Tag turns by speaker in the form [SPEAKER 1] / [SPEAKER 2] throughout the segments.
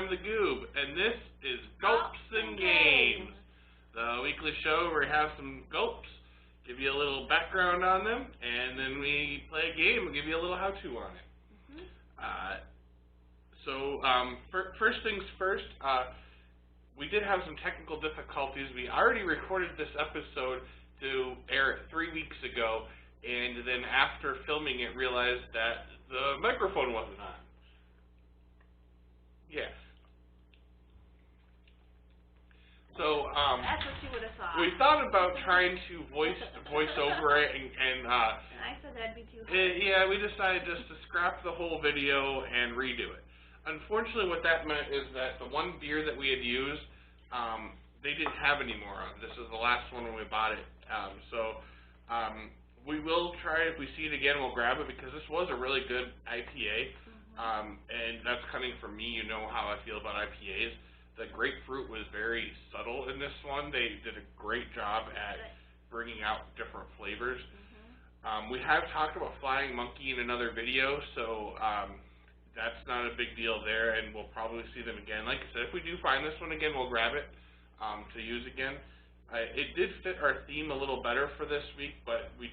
[SPEAKER 1] I'm the Goob, and this is Gulps'N'Games, the weekly show where we have some gulps, give you a little background on them, and then we play a game and give you a little how-to on it. First things first, we did have some technical difficulties. We already recorded this episode to air it 3 weeks ago, and then after filming it, realized that the microphone wasn't on. Yes. So
[SPEAKER 2] that's what you would have thought.
[SPEAKER 1] we thought about trying to voice over it, and
[SPEAKER 2] I said that'd be too hard.
[SPEAKER 1] yeah, we decided just to scrap the whole video and redo it. Unfortunately, what that meant is that the one beer that we had used, they didn't have any more of. This is the last one when we bought it. We will try, if we see it again, we'll grab it, because this was a really good IPA. And that's coming from me. You know how I feel about IPAs. The grapefruit was very subtle in this one. They did a great job at bringing out different flavors. We have talked about Flying Monkey in another video, so that's not a big deal there, and we'll probably see them again. Like I said, if we do find this one again, we'll grab it to use again. It did fit our theme a little better for this week, but they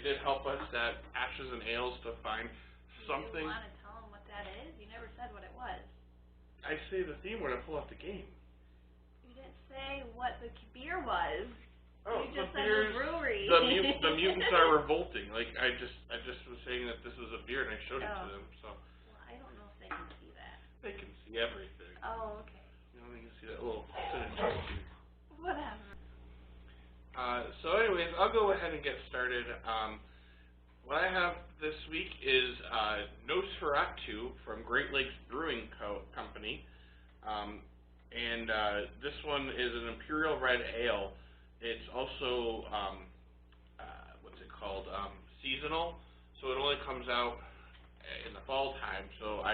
[SPEAKER 1] did help us at Ashes and Ales to find something.
[SPEAKER 2] Do you want to tell them what that is? You never said what it was.
[SPEAKER 1] I say the theme when I pull up the game.
[SPEAKER 2] You didn't say what the beer was.
[SPEAKER 1] Oh,
[SPEAKER 2] you just said the brewery.
[SPEAKER 1] The mutants are revolting. Like I just was saying that this was a beer, and I showed it to them. So.
[SPEAKER 2] Well, I don't know if they can see that.
[SPEAKER 1] They can see everything.
[SPEAKER 2] Oh, okay.
[SPEAKER 1] You know, they can see that little footage.
[SPEAKER 2] Whatever.
[SPEAKER 1] So anyways, I'll go ahead and get started. What I have this week is Nosferatu from Great Lakes Brewing Company. This one is an Imperial Red Ale. It's also, what's it called, seasonal, so it only comes out in the fall time, so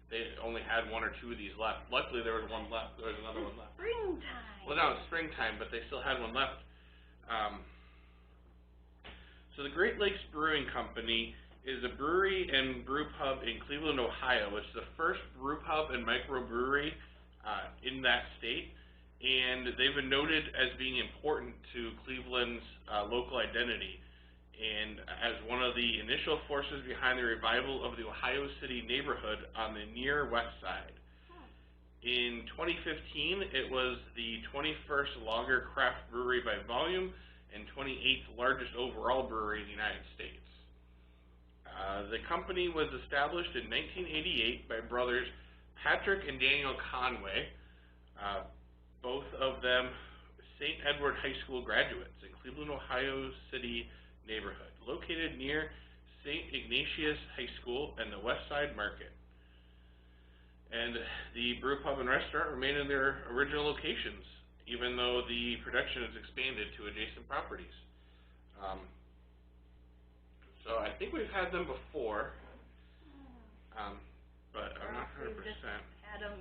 [SPEAKER 1] they only had one or two of these left. Luckily there was one left, there was another one left.
[SPEAKER 2] Springtime!
[SPEAKER 1] Well, now it's springtime, but they still had one left. So the Great Lakes Brewing Company is a brewery and brew pub in Cleveland, Ohio. It's the first brew pub and microbrewery in that state, and they've been noted as being important to Cleveland's local identity, and as one of the initial forces behind the revival of the Ohio City neighborhood on the near west side. In 2015, it was the 21st lager craft brewery by volume and 28th largest overall brewery in the United States. The company was established in 1988 by brothers Patrick and Daniel Conway, both of them St. Edward High School graduates in Cleveland, Ohio City neighborhood, located near St. Ignatius High School and the West Side Market. And the brew pub and restaurant remain in their original locations, even though the production has expanded to adjacent properties. So I think we've had them before, but I'm not 100%.
[SPEAKER 2] We've just had them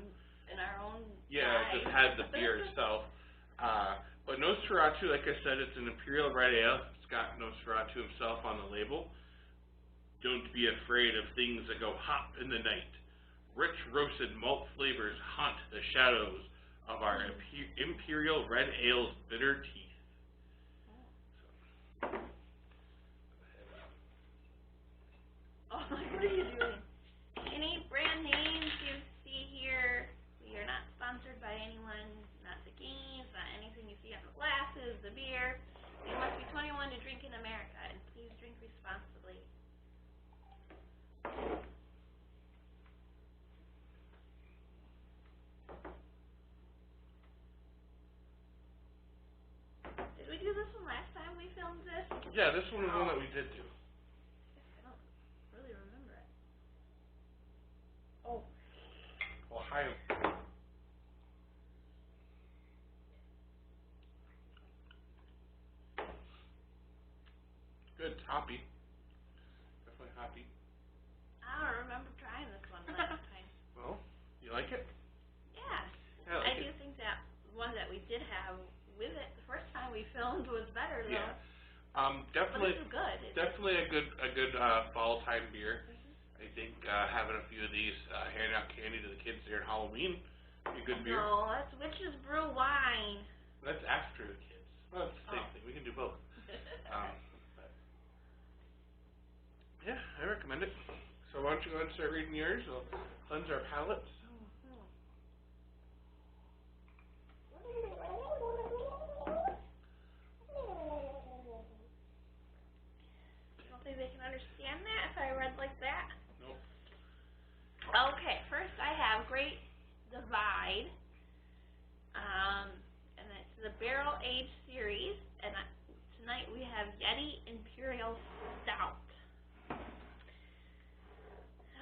[SPEAKER 2] in our own
[SPEAKER 1] just had the beer itself. But Nosferatu, like I said, it's an Imperial Red Ale. It's got Nosferatu himself on the label. Don't be afraid of things that go hot in the night. Rich roasted malt flavors haunt the shadows of our Imperial Red Ale's bitter teeth.
[SPEAKER 2] Oh, what are you doing? Any brand names you see here, we are not sponsored by anyone, not the games, not anything you see on the glasses, the beer. You must be 21 to drink in America, and please drink responsibly. Did we do this one last time we filmed this?
[SPEAKER 1] Yeah, this one was one that we did do.
[SPEAKER 2] I don't really remember it. Oh.
[SPEAKER 1] Ohio. Good, it's hoppy. Definitely hoppy.
[SPEAKER 2] I don't remember trying this one last time.
[SPEAKER 1] Well, you like it?
[SPEAKER 2] Yeah.
[SPEAKER 1] I like
[SPEAKER 2] do think that one that we did have with it the first time we filmed was better though.
[SPEAKER 1] Definitely.
[SPEAKER 2] But this is good.
[SPEAKER 1] Definitely a good fall time beer. I think having a few of these, handing out candy to the kids during Halloween, be a good beer.
[SPEAKER 2] No, that's witches brew wine.
[SPEAKER 1] That's after the kids. Well, it's the same thing. We can do both. But yeah, I recommend it. So why don't you go ahead and start reading yours? We'll cleanse our palates.
[SPEAKER 2] I don't think they can understand that if I read like that.
[SPEAKER 1] Nope.
[SPEAKER 2] Okay, first I have Great Divide, and it's the Barrel Age series, and tonight we have Yeti Imperial Stout.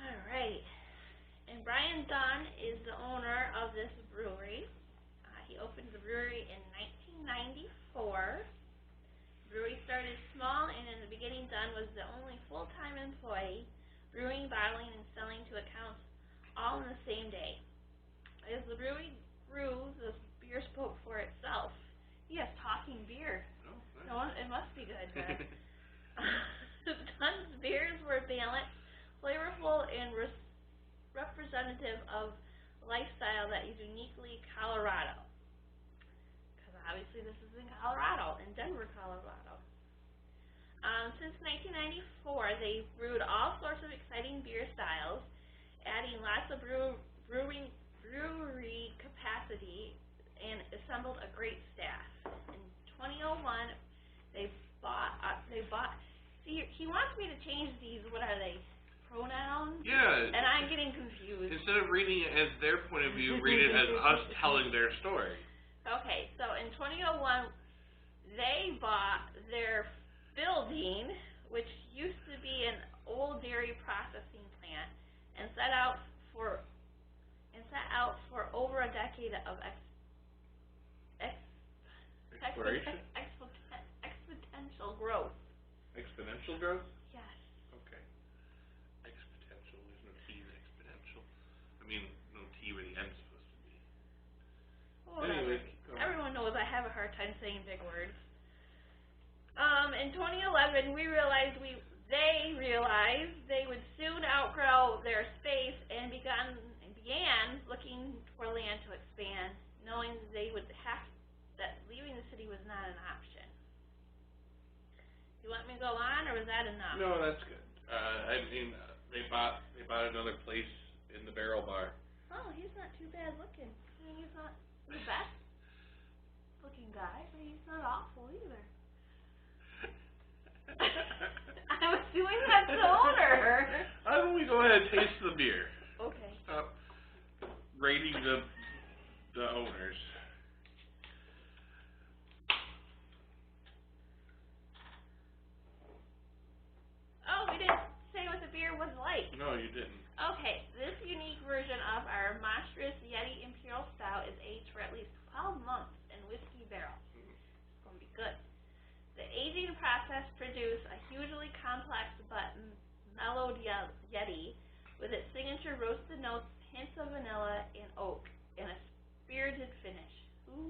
[SPEAKER 2] Alright, and Brian Dunn is the owner of this brewery. He opened the brewery in 1994. The brewery started small, and in the beginning Dunn was the only full-time employee, brewing, bottling, and selling to accounts all in the same day. As the brewery grew, the beer spoke for itself. He has talking beer.
[SPEAKER 1] Oh, nice.
[SPEAKER 2] No, it must be good then. Dunn's beers were balanced, flavorful, and representative of a lifestyle that is uniquely Colorado. Because obviously this is in Colorado, in Denver, Colorado. Since 1994, they've brewed all sorts of exciting beer styles, adding lots of brewery capacity, and assembled a great staff. In 2001, they bought. See, he wants me to change these. What are they? Pronouns?
[SPEAKER 1] Yeah.
[SPEAKER 2] And I'm getting confused.
[SPEAKER 1] Instead of reading it as their point of view, read it as us telling their story.
[SPEAKER 2] Okay, so in 2001, they bought their building, which used to be an old dairy processing plant, and set out for over a decade of
[SPEAKER 1] Exploration?
[SPEAKER 2] exponential growth.
[SPEAKER 1] Exponential growth?
[SPEAKER 2] Yes.
[SPEAKER 1] Okay. Exponential. There's no T in exponential. I mean, no T where the end's supposed to be.
[SPEAKER 2] Oh,
[SPEAKER 1] Anyway,
[SPEAKER 2] everyone knows I have a hard time saying big words. In 2011, they realized they would soon outgrow their space and began looking for land to expand, knowing that leaving the city was not an option. You want me to go on, or was that enough?
[SPEAKER 1] No, that's good. I mean, they bought another place in the Barrel Bar.
[SPEAKER 2] Oh, he's not too bad looking. I mean, he's not the best looking guy, but he's not awful either. I'm assuming that's the owner.
[SPEAKER 1] Why don't we go ahead and taste the beer?
[SPEAKER 2] Okay.
[SPEAKER 1] Stop rating the owners.
[SPEAKER 2] Oh, we didn't say what the beer was like.
[SPEAKER 1] No, you didn't.
[SPEAKER 2] Okay, this unique version of our monstrous Yeti Imperial Stout is aged for at least 12 months in whiskey barrels. It's going to be good. The aging process produced a hugely complex but mellowed Yeti with its signature roasted notes, hints of vanilla and oak, and a spirited finish. Who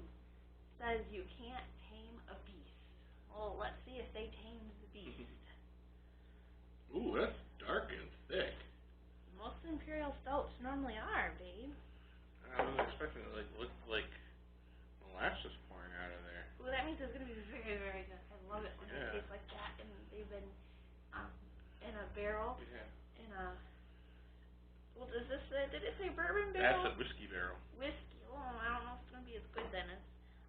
[SPEAKER 2] says you can't tame a beast? Well, let's see if they tamed the beast.
[SPEAKER 1] Ooh, that's dark and thick.
[SPEAKER 2] Most Imperial Stouts normally are, babe.
[SPEAKER 1] I was expecting it to look like molasses pouring out of there.
[SPEAKER 2] Well, that means it's going to be very, very good. I love it when it tastes like that, and they've been in a barrel.
[SPEAKER 1] Yeah.
[SPEAKER 2] In a, well, did it say bourbon barrel?
[SPEAKER 1] That's a whiskey barrel.
[SPEAKER 2] Whiskey. Oh, I don't know if it's going to be as good then as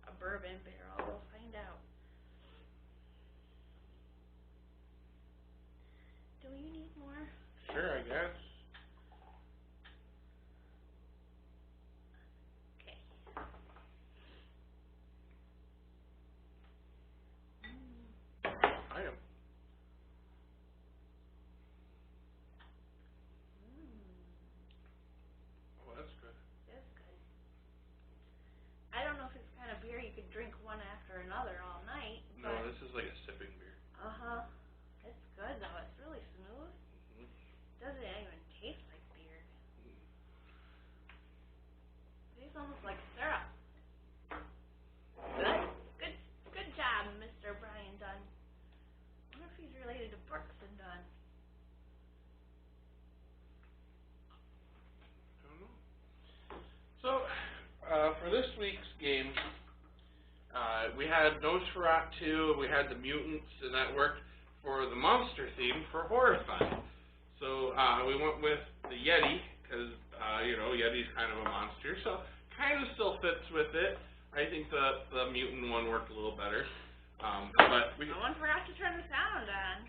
[SPEAKER 2] a bourbon barrel. We'll find out. Do you need more?
[SPEAKER 1] Sure, I guess.
[SPEAKER 2] Okay.
[SPEAKER 1] I am. Oh, that's good.
[SPEAKER 2] That's good. I don't know if it's the kind of beer you could drink one after another all night.
[SPEAKER 1] No, this is like a sipping beer.
[SPEAKER 2] Uh-huh. It's good, though. It's really smooth.
[SPEAKER 1] Mm-hmm.
[SPEAKER 2] Doesn't even
[SPEAKER 1] we had Nosferatu, and we had the mutants, and that worked for the monster theme for Horrified. So we went with the Yeti, because, Yeti's kind of a monster, so kind of still fits with it. I think the mutant one worked a little better. But
[SPEAKER 2] no one forgot to turn the sound on.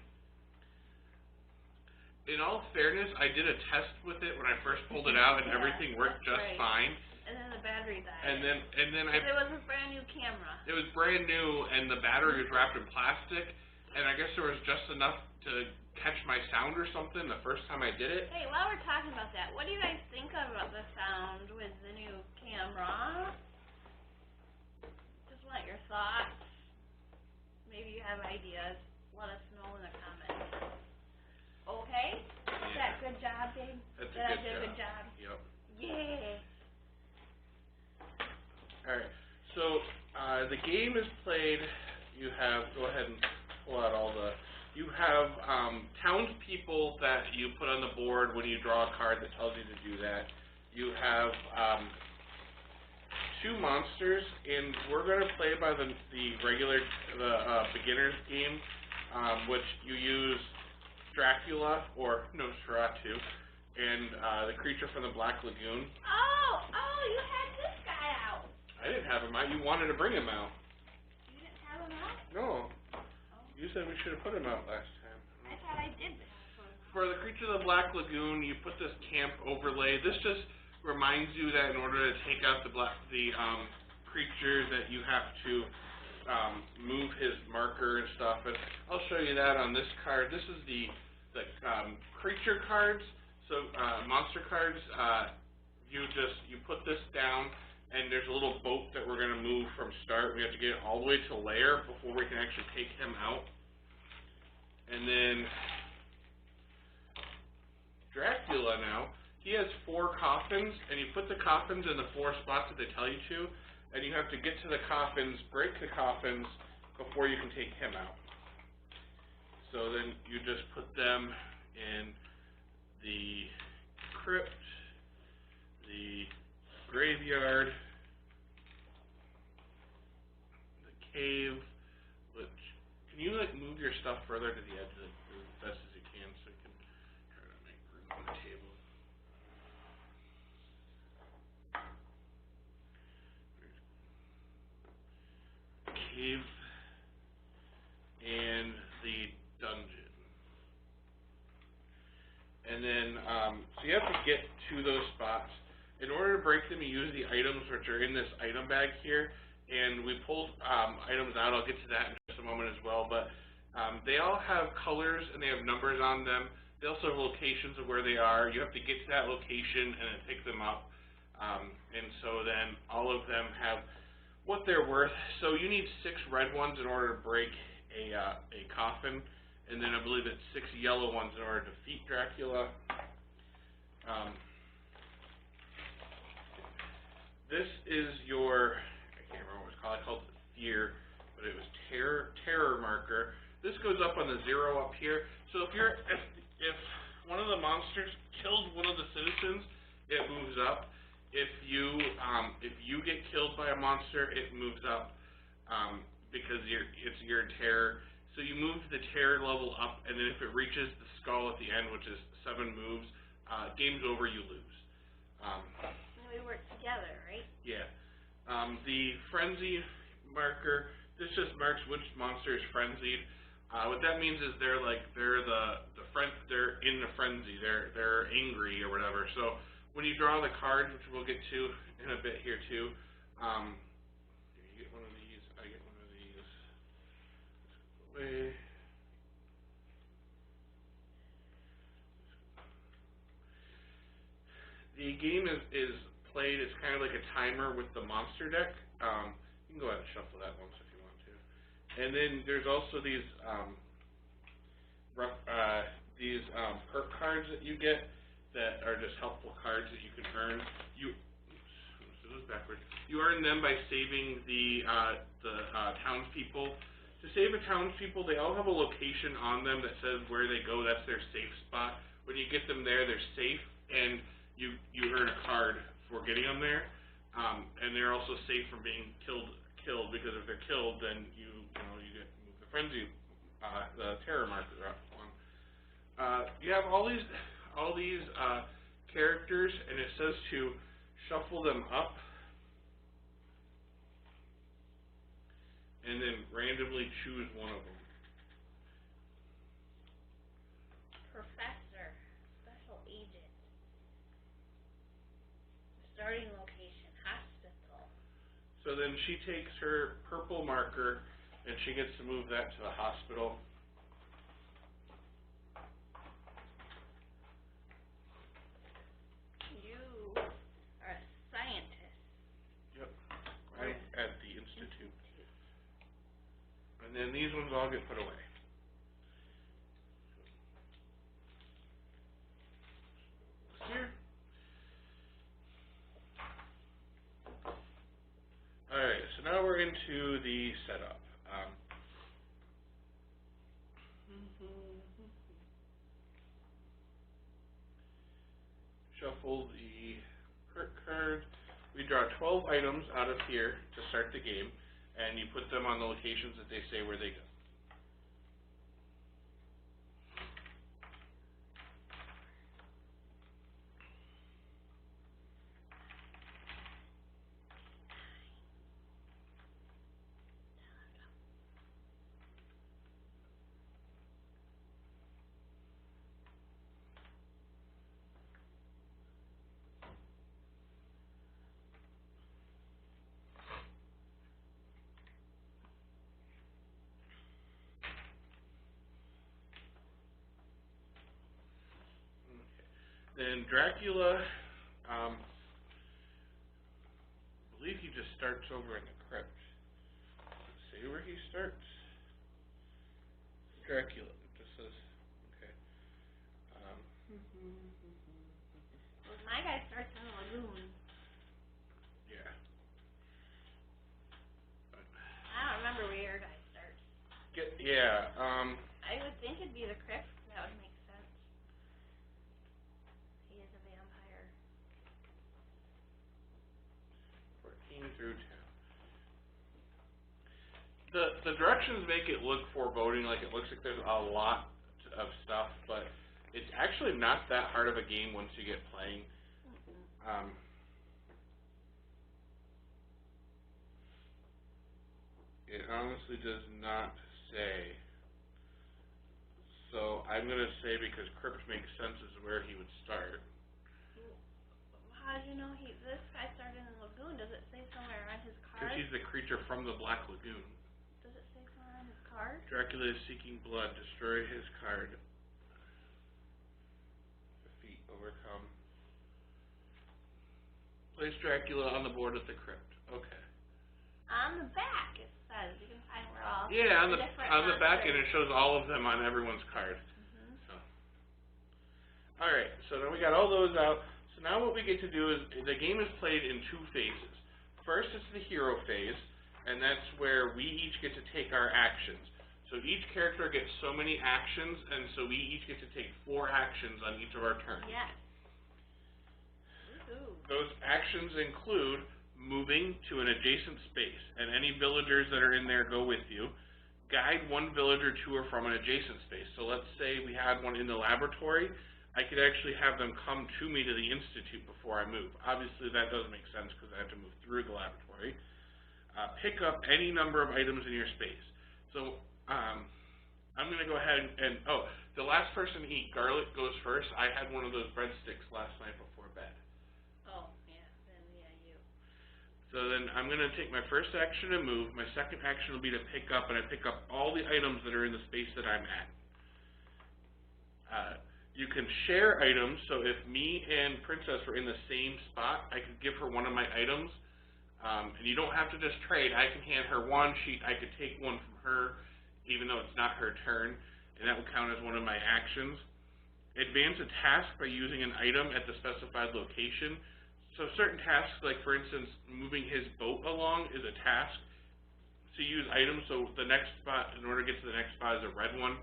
[SPEAKER 1] In all fairness, I did a test with it when I first pulled it out, and everything worked just fine.
[SPEAKER 2] And then the battery died.
[SPEAKER 1] And then
[SPEAKER 2] it was a brand new camera.
[SPEAKER 1] It was brand new, and the battery was wrapped in plastic, and I guess there was just enough to catch my sound or something the first time I did it.
[SPEAKER 2] Hey, while we're talking about that, what do you guys think about the sound with the new camera? Just want your thoughts. Maybe you have ideas. Let us know in the comments. Okay? Is that a good job, babe?
[SPEAKER 1] That's
[SPEAKER 2] Did I do a good job?
[SPEAKER 1] Yep.
[SPEAKER 2] Yeah.
[SPEAKER 1] Alright, so the game is played. You have, go ahead and pull out all the, you have townspeople that you put on the board when you draw a card that tells you to do that. You have 2 monsters, and we're going to play by the beginner's game, which you use Dracula, or Nosferatu, and the creature from the Black Lagoon.
[SPEAKER 2] Oh, you had this guy out.
[SPEAKER 1] I didn't have him out. You wanted to bring him out.
[SPEAKER 2] You didn't have him out?
[SPEAKER 1] No.
[SPEAKER 2] Oh.
[SPEAKER 1] You said we should have put him out last time.
[SPEAKER 2] I thought I did.
[SPEAKER 1] For the creature of the Black Lagoon, you put this camp overlay. This just reminds you that in order to take out the creature, that you have to move his marker and stuff. And I'll show you that on this card. This is the creature cards. So monster cards. You put this down, and there's a little boat that we're going to move from start. We have to get it all the way to lair before we can actually take him out. And then Dracula now, he has 4 coffins, and you put the coffins in the 4 spots that they tell you to, and you have to get to the coffins, break the coffins, before you can take him out. So then you just put them in the crypt, the graveyard, the cave, which, can you move your stuff further to the edge as best as you can so you can try to make room on the table. Cave and the dungeon. And then, so you have to get to those spots. In order to break them, you use the items which are in this item bag here, and we pulled items out. I'll get to that in just a moment as well, but they all have colors and they have numbers on them. They also have locations of where they are. You have to get to that location and then pick them up, and so then all of them have what they're worth. So you need 6 red ones in order to break a coffin, and then I believe it's 6 yellow ones in order to defeat Dracula. This is your, I can't remember what it's called. I called it fear, but it was terror marker. This goes up on the 0 up here. So if one of the monsters killed one of the citizens, it moves up. If you get killed by a monster, it moves up because it's your terror. So you move the terror level up, and then if it reaches the skull at the end, which is 7 moves, game's over. You lose.
[SPEAKER 2] We work together, right?
[SPEAKER 1] Yeah. The frenzy marker, this just marks which monster is frenzied. What that means is they're in the frenzy. They're angry or whatever. So when you draw the card, which we'll get to in a bit here too, you get one of these. I get one of these. Away. The game is played, it's kind of like a timer with the monster deck. You can go ahead and shuffle that once if you want to. And then there's also these perk cards that you get that are just helpful cards that you can earn. You earn them by saving the townspeople. To save a townspeople, they all have a location on them that says where they go. That's their safe spot. When you get them there, they're safe, and you earn a card for getting them there, and they're also safe from being killed killed, because if they're killed, then you get move the frenzy, the terror marker up one. You have all these characters, and it says to shuffle them up, and then randomly choose one of them.
[SPEAKER 2] Professor, special agent, starting location, hospital.
[SPEAKER 1] So then she takes her purple marker, and she gets to move that to the hospital.
[SPEAKER 2] You are a scientist.
[SPEAKER 1] Yep, right at the Institute. And then these ones all get put away. Here. Alright, so now we're into the setup. Shuffle the perk card. We draw 12 items out of here to start the game, and you put them on the locations that they say where they go. Then Dracula, I believe he just starts over in the crypt. Does it say where he starts? Dracula, it just says, okay.
[SPEAKER 2] Well, my guy starts in the Lagoon.
[SPEAKER 1] Yeah.
[SPEAKER 2] I don't remember where your guy starts. I would think it'd be the crypt. That would make sense. He is a vampire.
[SPEAKER 1] 14 through 10. The directions make it look foreboding, like it looks like there's a lot of stuff, but it's actually not that hard of a game once you get playing. It honestly does not say. So I'm going to say, because crypt makes sense, is where he would start.
[SPEAKER 2] How did you know this guy started in the Lagoon? Does it say somewhere on his card?
[SPEAKER 1] Because he's the creature from the Black Lagoon.
[SPEAKER 2] Does it say somewhere on his card?
[SPEAKER 1] Dracula is seeking blood. Destroy his card. Defeat. Overcome. Place Dracula on the board with the crypt. Okay.
[SPEAKER 2] On the back it says you can find where all
[SPEAKER 1] on the
[SPEAKER 2] different
[SPEAKER 1] back, and
[SPEAKER 2] monsters.
[SPEAKER 1] it shows all of them on everyone's card. So, all right. So now we got all those out. So now what we get to do is the game is played in two phases. First, it's the hero phase, and that's where we each get to take our actions. So each character gets so many actions, and so we each get to take 4 actions on each of our turns.
[SPEAKER 2] Yes. Woohoo.
[SPEAKER 1] Those actions include moving to an adjacent space, and any villagers that are in there go with you. Guide one villager to or from an adjacent space. So let's say we had one in the laboratory. I could actually have them come to me to the Institute before I move. Obviously that doesn't make sense because I have to move through the laboratory. Pick up any number of items in your space. So I'm going to go ahead and, the last person to eat garlic goes first. I had one of those breadsticks last night before bed. So then I'm going to take my first action to move. My second action will be to pick up, and I pick up all the items that are in the space that I'm at. You can share items, so if me and Princess were in the same spot, I could give her one of my items, and you don't have to just trade. I can hand her one. I could take one from her, even though it's not her turn, and that would count as one of my actions. Advance a task by using an item at the specified location. So certain tasks, like for instance, moving his boat along is a task. So you use items, so the next spot, in order to get to the next spot, is a red one.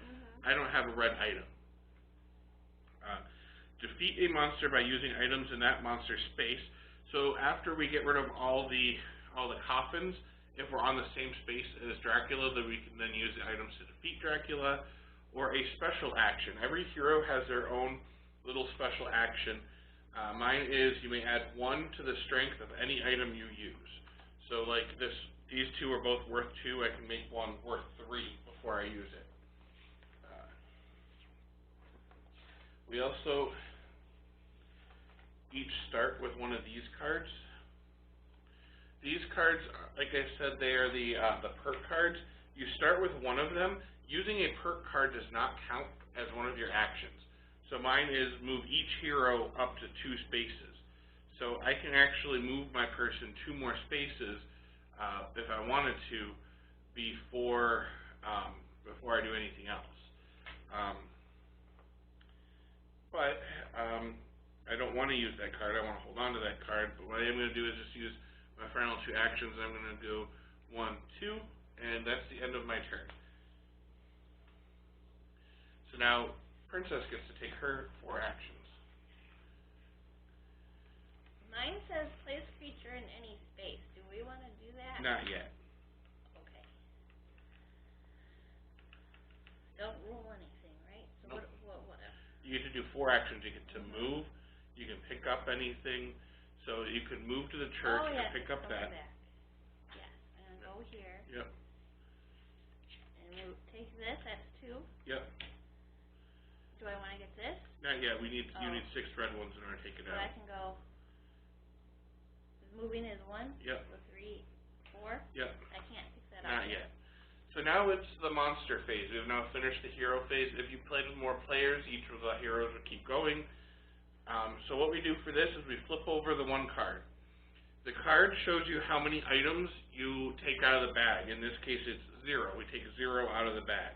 [SPEAKER 1] I don't have a red item. Defeat a monster by using items in that monster's space. So after we get rid of all the coffins, If we're on the same space as Dracula, then we can then use the items to defeat Dracula, or a special action. Every hero has their own little special action. Mine is you may add 1 to the strength of any item you use. So like these two are both worth 2. I can make one worth 3 before I use it. We also each start with one of these cards. These cards, like I said, they are the perk cards. You start with one of them. Using a perk card does not count as one of your actions. So mine is move each hero up to 2 spaces. So I can actually move my person 2 more spaces if I wanted to before I do anything else. But I don't want to use that card. I want to hold on to that card. But what I am going to do is just use my final 2 actions. I'm going to go 1, 2, and that's the end of my turn. So now Princess gets to take her 4 actions.
[SPEAKER 2] Mine says place creature in any space. Do we want to do that?
[SPEAKER 1] Not yet.
[SPEAKER 2] Okay. Don't rule anything, right? So
[SPEAKER 1] nope.
[SPEAKER 2] what else?
[SPEAKER 1] You get to do 4 actions. You get to move. You can pick up anything. So you can move to the church and pick up that.
[SPEAKER 2] Back. Yes, I'm going to go here.
[SPEAKER 1] Yep.
[SPEAKER 2] And we'll take this, that's 2.
[SPEAKER 1] Yep.
[SPEAKER 2] Do I want to get this?
[SPEAKER 1] Not yet. You need 6 red ones in order to take it
[SPEAKER 2] so
[SPEAKER 1] out.
[SPEAKER 2] I can go, moving is 1?
[SPEAKER 1] Yep.
[SPEAKER 2] So 3, 4?
[SPEAKER 1] Yep.
[SPEAKER 2] I can't pick that up.
[SPEAKER 1] Not yet. So now it's the monster phase. We've now finished the hero phase. If you played with more players, each of the heroes would keep going. So what we do for this is we flip over the 1 card. The card shows you how many items you take out of the bag. In this case, it's 0. We take 0 out of the bag.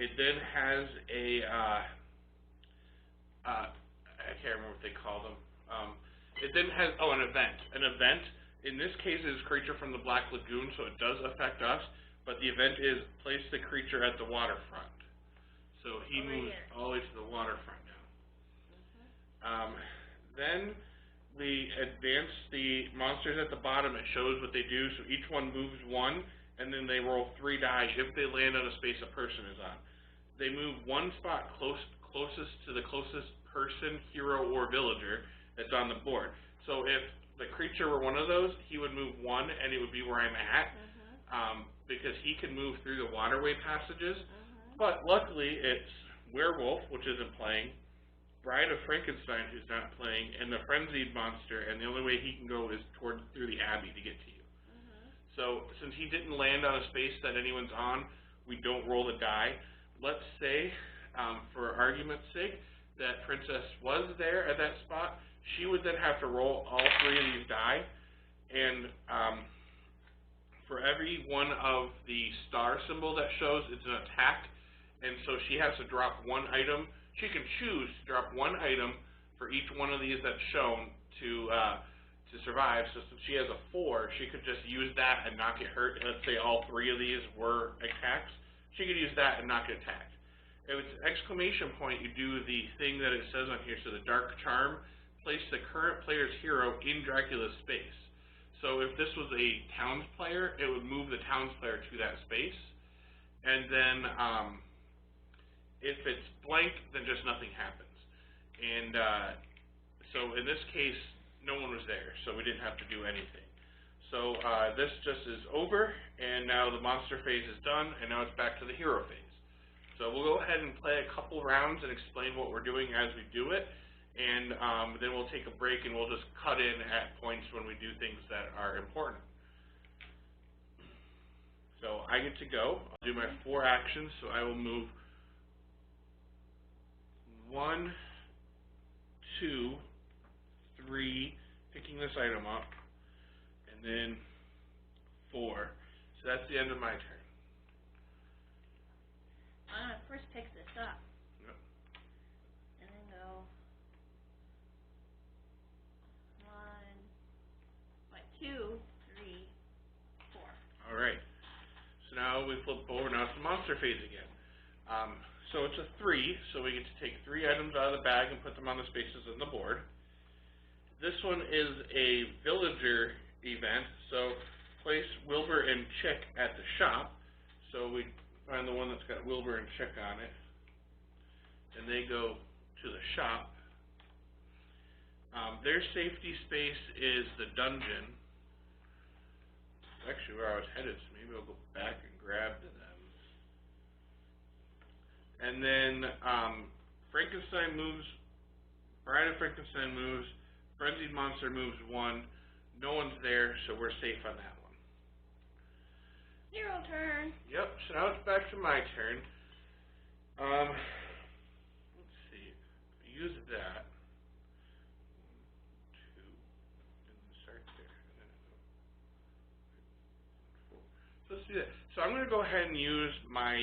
[SPEAKER 1] It then has I can't remember what they call them. It then has, an event. An event, in this case, is creature from the Black Lagoon, so it does affect us, but the event is place the creature at the waterfront. So he moves all the way to the waterfront now. Then we advance the monsters at the bottom. It shows what they do. So each one moves 1, and then they roll 3 die if they land on a space a person is on. They move 1 spot closest to the closest person, hero, or villager that's on the board. So if the creature were one of those, he would move 1, and it would be where I'm at, because he can move through the waterway passages. But luckily, it's Werewolf, which isn't playing, Bride of Frankenstein, who's not playing, and the Frenzied Monster, and the only way he can go is through the Abbey to get to you. So, since he didn't land on a space that anyone's on, we don't roll the die. Let's say, for argument's sake, that Princess was there at that spot. She would then have to roll all 3 of these die, and for every one of the star symbol that shows, it's an attack, and so she has to drop 1 item. She can choose to drop 1 item for each one of these that's shown to survive. So since she has a 4, she could just use that and not get hurt. Let's say all 3 of these were attacks. She could use that and not get attacked. If it's exclamation point, you do the thing that it says on here. So the Dark Charm, place the current player's hero in Dracula's space. So if this was a Towns player, it would move the Towns player to that space. And then if it's blank, then just nothing happens. And so in this case, no one was there, so we didn't have to do anything. So this just is over, and now the monster phase is done, and now it's back to the hero phase. So we'll go ahead and play a couple rounds and explain what we're doing as we do it, and then we'll take a break and we'll just cut in at points when we do things that are important. So I get to go. I'll do my 4 actions, so I will move 1, 2, 3, picking this item up, and then 4. So that's the end of my turn.
[SPEAKER 2] I'm going to first pick this up.
[SPEAKER 1] Yep.
[SPEAKER 2] And then go 2, 3, 4.
[SPEAKER 1] Alright. So now we flip over. Now it's the monster phase again. So it's a 3, so we get to take 3 items out of the bag and put them on the spaces on the board. This one is a villager event, so place Wilbur and Chick at the shop. So we find the one that's got Wilbur and Chick on it, and they go to the shop. Their safety space is the dungeon. That's actually where I was headed, so maybe I'll go back and grab them. And then Frankenstein moves, Bride of Frankenstein moves, Frenzied Monster moves 1. No one's there, so we're safe on that one.
[SPEAKER 2] Hero turn.
[SPEAKER 1] Yep, so now it's back to my turn. Let's see. Use that. 1, 2, and start there. So let's do that. So I'm going to go ahead and use my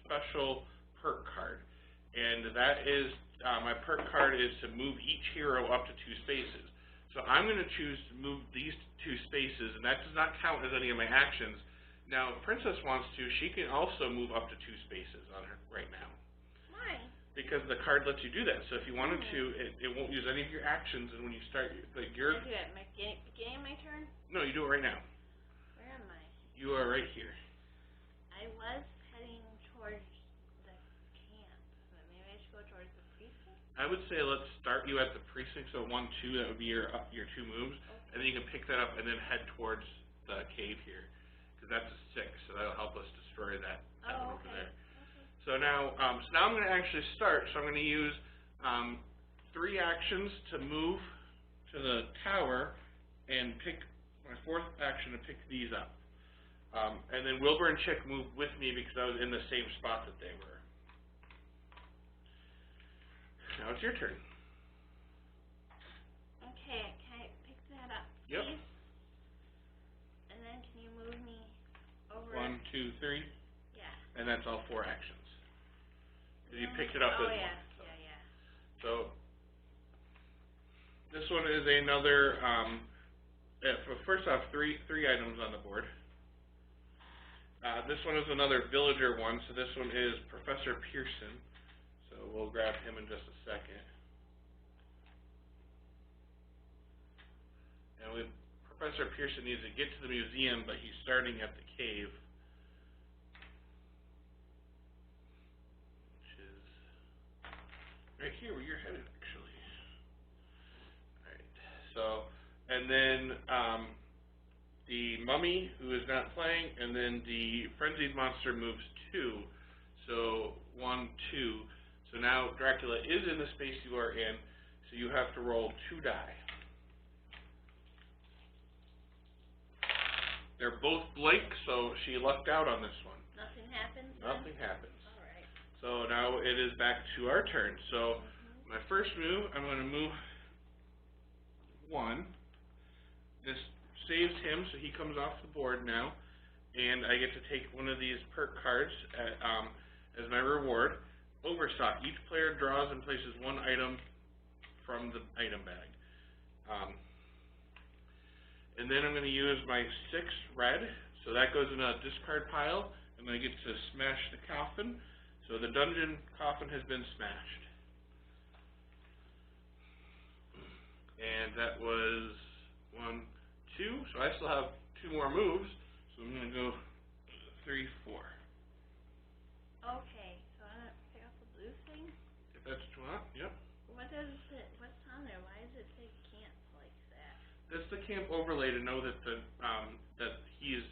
[SPEAKER 1] special perk card. And that is, my perk card is to move each hero up to 2 spaces. So I'm going to choose to move these 2 spaces, and that does not count as any of my actions. Now, if Princess wants to, she can also move up to 2 spaces on her right now.
[SPEAKER 2] Why?
[SPEAKER 1] Because the card lets you do that. So if you wanted to, it won't use any of your actions, and when you start, like your...
[SPEAKER 2] I do it at my beginning of my turn?
[SPEAKER 1] No, you do it right now.
[SPEAKER 2] Where am I?
[SPEAKER 1] You are right here.
[SPEAKER 2] I was heading towards the camp, but maybe I should go towards the precinct?
[SPEAKER 1] I would say let's start you at the precinct, so 1, 2, that would be your 2 moves, and then you can pick that up and then head towards the cave here, because that's a 6, so that'll help us destroy that one over there. Okay. So now I'm going to actually start, so I'm going to use 3 actions to move to the tower and pick my 4th action to pick these up. And then Wilbur and Chick moved with me because I was in the same spot that they were. Now it's your turn.
[SPEAKER 2] Okay, can I pick that up,
[SPEAKER 1] Yep.
[SPEAKER 2] please? And then can you move me over?
[SPEAKER 1] 1, 2, 3.
[SPEAKER 2] Yeah.
[SPEAKER 1] And that's all 4 actions. You picked it up as
[SPEAKER 2] yeah.
[SPEAKER 1] one. So.
[SPEAKER 2] Yeah.
[SPEAKER 1] So this one is another. First off, three items on the board. This one is another villager one. So this one is Professor Pearson. So we'll grab him in just a second. And Professor Pearson needs to get to the museum, but he's starting at the cave. Right here where you're headed, actually. Alright, so, and then the mummy, who is not playing, and then the frenzied monster moves 2. So, 1, 2. So now Dracula is in the space you are in, so you have to roll 2 die. They're both blank, so she lucked out on this one.
[SPEAKER 2] Nothing happens?
[SPEAKER 1] Nothing happens.
[SPEAKER 2] Alright.
[SPEAKER 1] So now it is back to our turn. So my first move, I'm going to move 1. This saves him, so he comes off the board now. And I get to take one of these perk cards as my reward. Overstock. Each player draws and places 1 item from the item bag. And then I'm going to use my 6 red. So that goes in a discard pile. And I get to smash the coffin. So the dungeon coffin has been smashed. And that was 1, 2. So I still have 2 more moves. So I'm going to go 3, 4.
[SPEAKER 2] Okay, so I'm going to pick up the blue thing?
[SPEAKER 1] If that's what you want, yep.
[SPEAKER 2] What's on there? Why does it say camp like that?
[SPEAKER 1] That's the camp overlay to know that that he's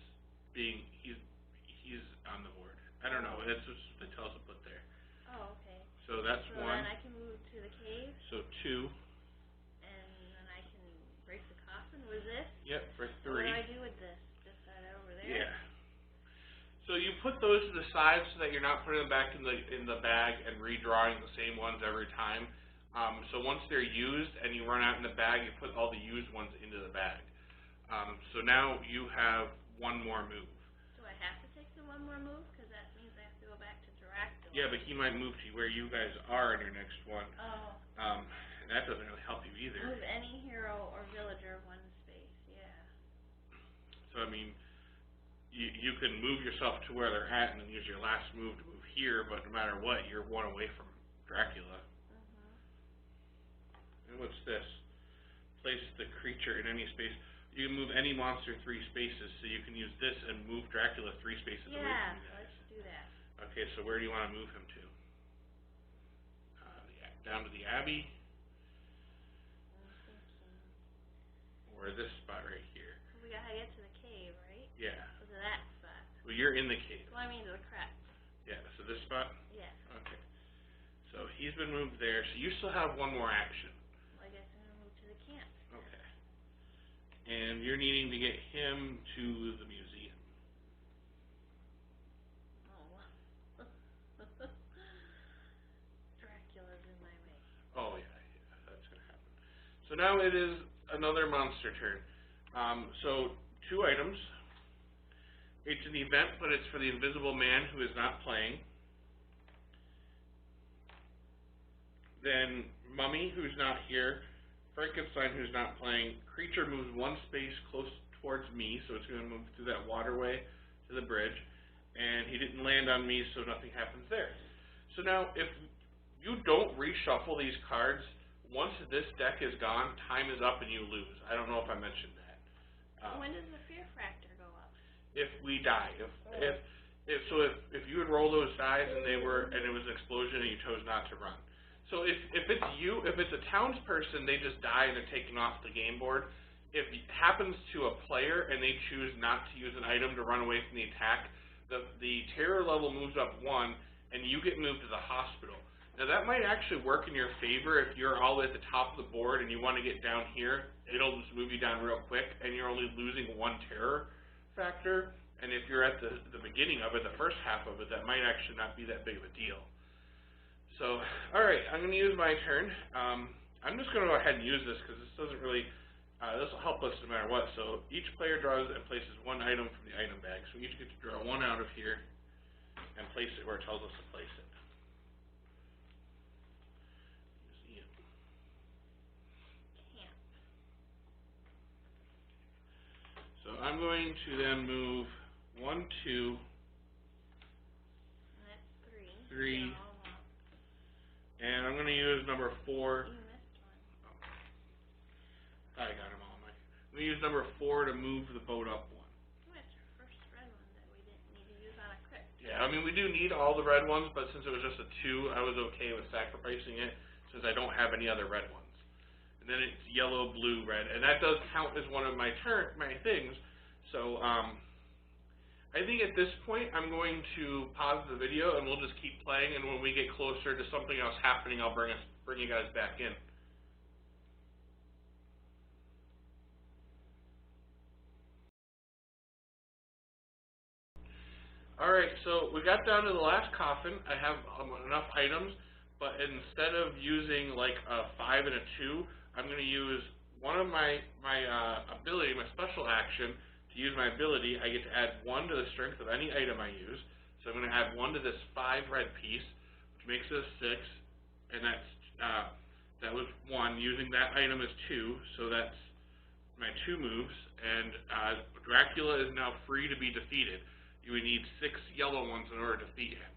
[SPEAKER 1] on the board. I don't know. That's just what they tell us to put there.
[SPEAKER 2] Oh, okay.
[SPEAKER 1] So that's
[SPEAKER 2] so
[SPEAKER 1] 1.
[SPEAKER 2] Then I can move to the cave.
[SPEAKER 1] So 2.
[SPEAKER 2] And then I can break the coffin with this.
[SPEAKER 1] Yep, for 3.
[SPEAKER 2] What do I do with this? Just set it over there.
[SPEAKER 1] Yeah. So you put those to the side so that you're not putting them back in the bag and redrawing the same ones every time. So once they're used and you run out in the bag, you put all the used ones into the bag. So now you have 1 more move.
[SPEAKER 2] Do I have to take the 1 more move? Because that means I have to go back to Dracula.
[SPEAKER 1] Yeah, but he might move to where you guys are in your next one.
[SPEAKER 2] Oh.
[SPEAKER 1] And that doesn't really help you either.
[SPEAKER 2] Move any hero or villager 1 space, yeah.
[SPEAKER 1] So, I mean, you can move yourself to where they're at and then use your last move to move here, but no matter what, you're 1 away from Dracula. And what's this? Place the creature in any space. You can move any monster 3 spaces, so you can use this and move Dracula 3 spaces away from you guys.
[SPEAKER 2] Let's do that.
[SPEAKER 1] Okay, so where do you want to move him to? Down to the Abbey? Or this spot right here?
[SPEAKER 2] We gotta get to the cave, right?
[SPEAKER 1] Yeah.
[SPEAKER 2] So to that spot.
[SPEAKER 1] Well, you're in the cave.
[SPEAKER 2] Well, I mean to the crest.
[SPEAKER 1] Yeah, so this spot?
[SPEAKER 2] Yeah.
[SPEAKER 1] Okay. So he's been moved there, so you still have one more action.
[SPEAKER 2] Well, I guess I'm gonna move to the camp.
[SPEAKER 1] Okay. And you're needing to get him to the museum.
[SPEAKER 2] Oh. Dracula's in my way.
[SPEAKER 1] Oh, yeah, that's going to happen. So now it is another monster turn. So 2 items. It's an event, but it's for the invisible man who is not playing. Then Mummy, who's not here. Frankenstein, who's not playing. Creature moves 1 space close towards me, so it's going to move through that waterway to the bridge. And he didn't land on me, so nothing happens there. So now, if you don't reshuffle these cards, once this deck is gone, time is up and you lose. I don't know if I mentioned that.
[SPEAKER 2] When does the fear factor go up?
[SPEAKER 1] If we die, if you would roll those dice and it was an explosion and you chose not to run. So if it's a townsperson, they just die and they're taken off the game board. If it happens to a player and they choose not to use an item to run away from the attack, the terror level moves up 1 and you get moved to the hospital. Now that might actually work in your favor if you're all at the top of the board and you want to get down here. It'll just move you down real quick and you're only losing 1 terror factor. And if you're at the beginning of it, the first half of it, that might actually not be that big of a deal. So, alright, I'm going to use my turn. I'm just going to go ahead and use this because this doesn't really, this will help us no matter what. So each player draws and places 1 item from the item bag. So we each get to draw 1 out of here and place it where it tells us to place it. So I'm going to then move 1, 2,
[SPEAKER 2] That's 3.
[SPEAKER 1] 3, and I'm going to use number 4.
[SPEAKER 2] You missed one.
[SPEAKER 1] Oh. I got them all. I'm going to use number 4 to move the boat up 1.
[SPEAKER 2] Oh, it's your first red one that we didn't need to use on a crit.
[SPEAKER 1] Yeah, I mean, we do need all the red ones, but since it was just a 2, I was okay with sacrificing it since I don't have any other red ones. And then it's yellow, blue, red, and that does count as one of my things. So, I think at this point I'm going to pause the video and we'll just keep playing, and when we get closer to something else happening, I'll bring you guys back in. Alright, so we got down to the last coffin. I have enough items, but instead of using like a 5 and a 2, I'm going to use one of my ability, my special action. To use my ability, I get to add 1 to the strength of any item I use. So I'm going to add 1 to this 5 red piece, which makes it a 6, and that was 1. Using that item is 2, so that's my 2 moves, and Dracula is now free to be defeated. You would need 6 yellow ones in order to defeat him.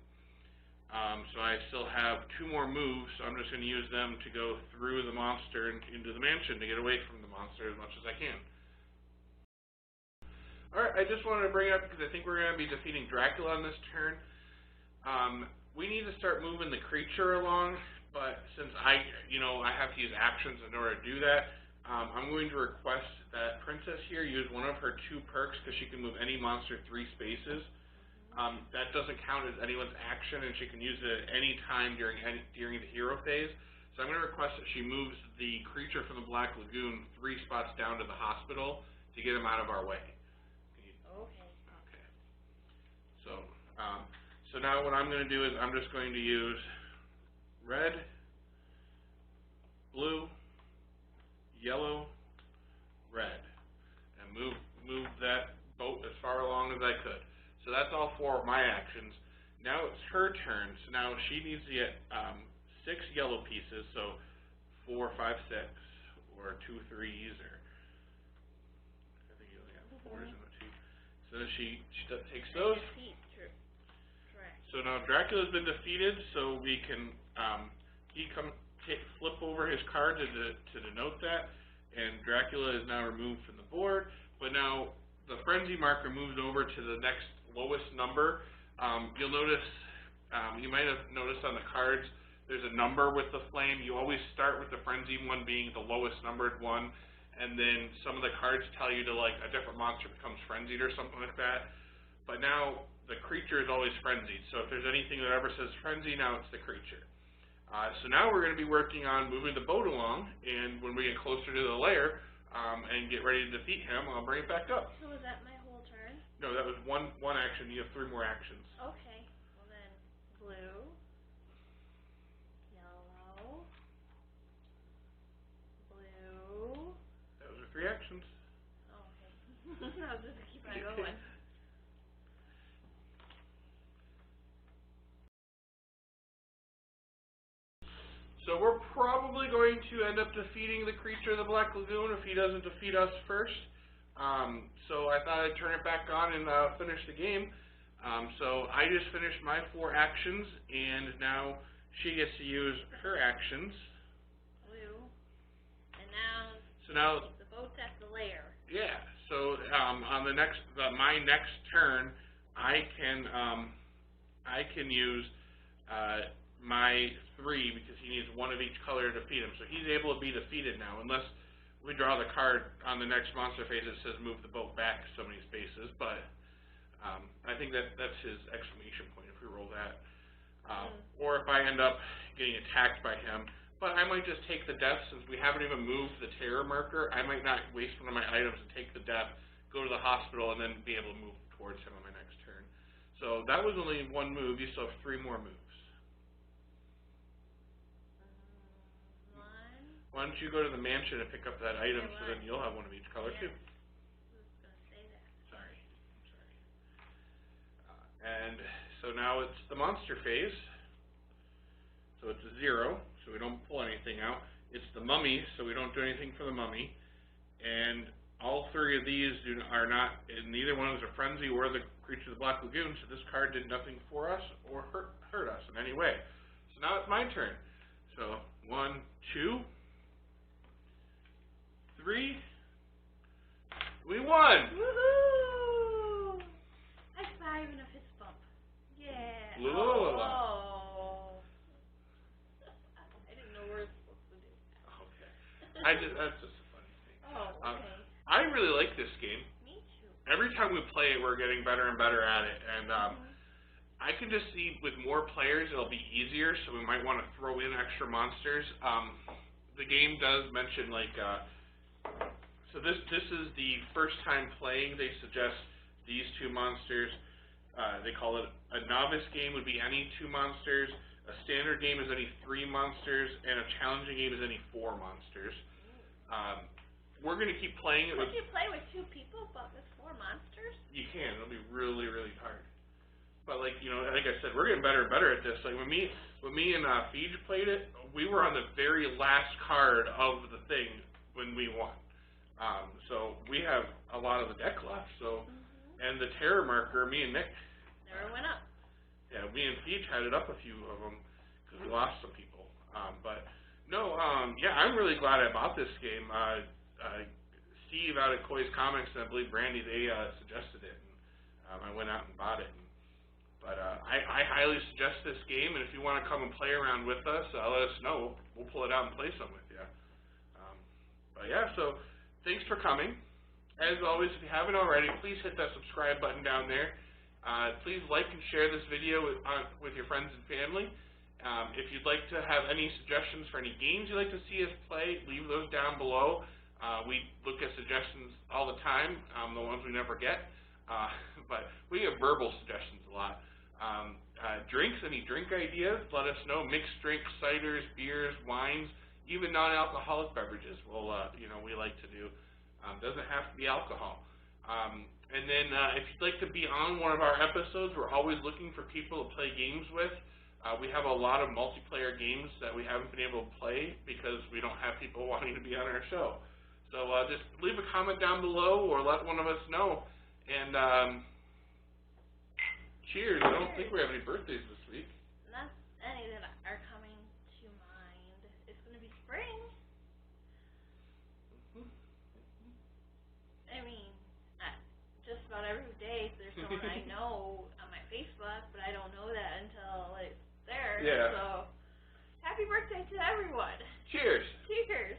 [SPEAKER 1] So I still have 2 more moves, so I'm just going to use them to go through the monster and into the mansion to get away from the monster as much as I can. Alright, I just wanted to bring it up because I think we're going to be defeating Dracula on this turn. We need to start moving the creature along, but since I have to use actions in order to do that, I'm going to request that Princess here use one of her 2 perks because she can move any monster 3 spaces. That doesn't count as anyone's action, and she can use it at any time during the hero phase. So I'm going to request that she moves the creature from the Black Lagoon 3 spots down to the hospital to get him out of our way. Okay. So now what I'm going to do is I'm just going to use red, blue, yellow, red, and move that boat as far along as I could. So that's all 4 of my actions. Now it's her turn. So now she needs to get 6 yellow pieces. So 4, 5, 6, or 2, 3s, or I think you only have 4s and a 2. So she takes those. So now Dracula's been defeated. So we can flip over his card to denote that, and Dracula is now removed from the board, but now the frenzy marker moves over to the next lowest number. You'll notice, you might have noticed on the cards, there's a number with the flame. You always start with the frenzy one being the lowest numbered one, and then some of the cards tell you to, like, a different monster becomes frenzied or something like that. But now the creature is always frenzied, so if there's anything that ever says frenzy, now it's the creature. So now we're going to be working on moving the boat along, and when we get closer to the lair and get ready to defeat him, I'll bring it back up.
[SPEAKER 2] So was that my whole turn?
[SPEAKER 1] No, that was one action. You have 3 more actions.
[SPEAKER 2] Okay. Well then, blue, yellow, blue.
[SPEAKER 1] Those are 3 actions.
[SPEAKER 2] Oh, okay. I was just gonna keep on going.
[SPEAKER 1] So we're probably going to end up defeating the creature of the Black Lagoon if he doesn't defeat us first. So I thought I'd turn it back on and finish the game. So I just finished my 4 actions, and now she gets to use her actions.
[SPEAKER 2] Blue. And now, the boat's at the lair.
[SPEAKER 1] Yeah. So on the next, my next turn, I can use my 3 because he needs 1 of each color to defeat him. So he's able to be defeated now, unless we draw the card on the next monster phase that says move the boat back so many spaces. But I think that's his exclamation point if we roll that. Or if I end up getting attacked by him. But I might just take the death since we haven't even moved the terror marker. I might not waste one of my items and take the death, go to the hospital, and then be able to move towards him on my next turn. So that was only 1 move. You still have 3 more moves. Why don't you go to the mansion and pick up that item so then you'll have 1 of each color too.
[SPEAKER 2] I was going to say that.
[SPEAKER 1] Sorry. And so now it's the monster phase. So it's a 0, so we don't pull anything out. It's the mummy, so we don't do anything for the mummy. And all 3 of these are not, and neither one is a frenzy or the creature of the Black Lagoon, so this card did nothing for us or hurt us in any way. So now it's my turn. So 1, 2, 3. We won!
[SPEAKER 2] Woohoo! High 5 and a fist bump. Yeah. Oh. I didn't know we were supposed to do that.
[SPEAKER 1] Okay. That's just a funny thing.
[SPEAKER 2] Oh, okay.
[SPEAKER 1] I really like this game.
[SPEAKER 2] Me too.
[SPEAKER 1] Every time we play it, we're getting better and better at it. And I can just see with more players, it'll be easier, so we might want to throw in extra monsters. The game does mention, like, so this is the first time playing. They suggest these 2 monsters. They call it a novice game would be any 2 monsters. A standard game is any 3 monsters, and a challenging game is any 4 monsters. We're going to keep playing it.
[SPEAKER 2] Could you play with 2 people, but with 4 monsters?
[SPEAKER 1] You can. It'll be really, really hard. But like like I said, we're getting better and better at this. Like when me and Feej played it, we were on the very last card of the thing when we won. So we have a lot of the deck left. So and the terror marker, me and Nick
[SPEAKER 2] never went up.
[SPEAKER 1] Yeah, me and Feej had it up a few of them because we lost some people. But no, yeah, I'm really glad I bought this game. Steve out at Koi's Comics and I believe Brandy, they suggested it, and I went out and bought it. But I highly suggest this game, and if you want to come and play around with us, let us know. We'll pull it out and play some with you. But yeah, so thanks for coming. As always, if you haven't already, please hit that subscribe button down there. Please like and share this video with your friends and family. If you'd like to have any suggestions for any games you'd like to see us play, leave those down below. We look at suggestions all the time, the ones we never get. But we have verbal suggestions a lot. Drinks, any drink ideas, let us know. Mixed drinks, ciders, beers, wines, even non-alcoholic beverages. Well, we like to do. Doesn't have to be alcohol. And then if you'd like to be on one of our episodes, we're always looking for people to play games with. We have a lot of multiplayer games that we haven't been able to play because we don't have people wanting to be on our show. So just leave a comment down below or let one of us know. And cheers. I don't think we have any birthdays this week.
[SPEAKER 2] Not any that are coming to mind. It's going to be spring.
[SPEAKER 1] Yeah.
[SPEAKER 2] So, happy birthday to everyone.
[SPEAKER 1] Cheers.
[SPEAKER 2] Cheers.